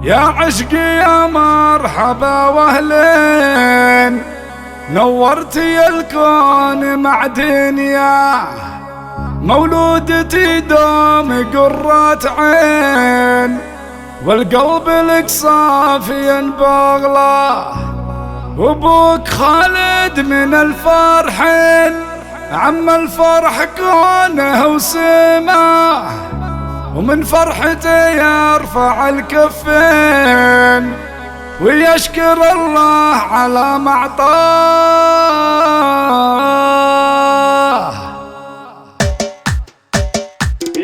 يا عشقي يا مرحبا واهلين، نورتي الكون مع دنيا، مولودتي دوم قرة عين، والقلب لك صافي بغله، وابوك خالد من الفرحين، عم الفرح كونه وسماه، ومن فرحته يرفع الكفين ويشكر الله على ما اعطاه.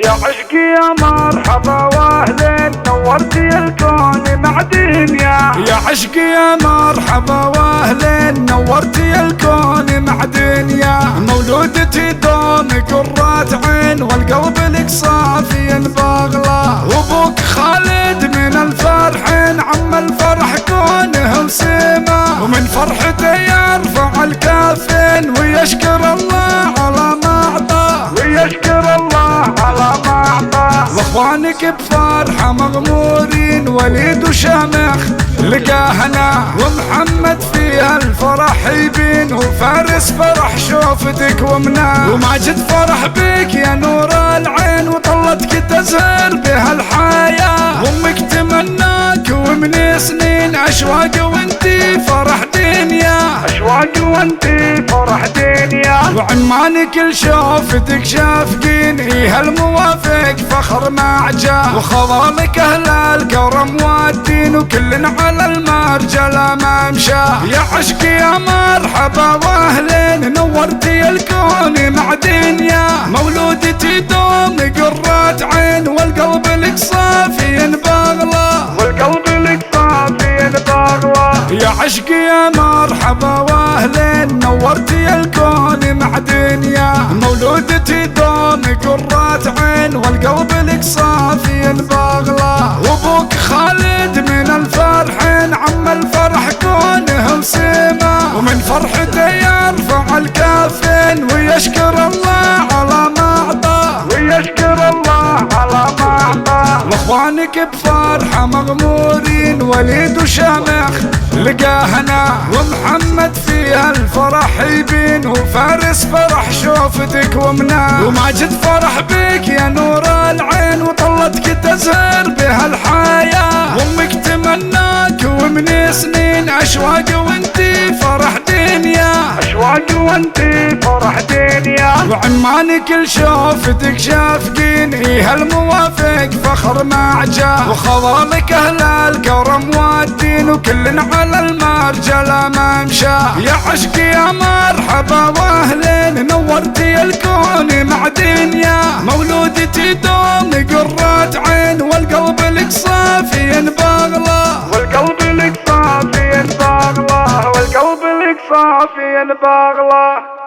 يا عشقي يا مرحبا واهلين، نورتي الكون مع دنيا. يا عشقي يا مرحبا واهلين، نورتي الكون مع دنيا، مولودتي دوم قرة عين، والقلب لك صافي بغله، وابوك خالد من الفرحين، عم الفرح كونه وسماه، ومن فرحته يرفع الكافين ويشكر الله على ما اعطاه، ويشكر الله على ما اعطاه. واخوانك بفرحه مغمورين، وليد وشامخ لقاهنا، ومحمد فيها الفرح يبين، وفارس فرح شوفتك ومناه، وماجد فرح بك يا نور العين، وطلتك تزهر بها الحياه، وامك تمناك ومن سنين اشواق وانتي فرح دنيا، اشواق وانتي فرح دنيا، وعمانك لشوفتك شافقين، ايه الموافق فخر معجاه، وخوالك اهل الكرم والدين، وكلن على المرجله ما مشاه. يا عشقي يا مرحبا واهلين، نورتي الكون مع دنيا، مولودتي دوم قرة عين، والقلب لك صافي بغله، والقلب لك صافي بغله. يا عشقي يا مرحبا واهلين، نورتي الكون مع دنيا، مولودتي دوم قرة عين، والقلب لك صافي بغله، وابوك خالد من الفرحين، عم الفرح كونه وسماه، ومن فرحته يرفع الكافين ويشكر الله على ما اعطاه، ويشكر الله على ما اعطاه. واخوانك بفرحه مغمورين، وليد وشامخ لقاهنا، ومحمد فيها الفرح يبين، وفارس فرح شوفتك ومناه، وماجد فرح بك يا نور العين، وطلتك تزهر بها الحياه، وامك تمناك ومن سنين اشواق وانتي فرح دنيا، اشواق وانتي فرح دنيا، وعمانك لشوفتك شافقين، ايه الموافق فخر معجاه، وخوالك اهل الكرم والدين، وكلن على المرجله ما مشاه. يا عشقي يا مرحبا واهلين، نورتي الكون مع دنيا، مولودتي دوم قرة عين، والقلب لك صافي بغله، والقلب لك صافي بغله، والقلب لك صافي بغله.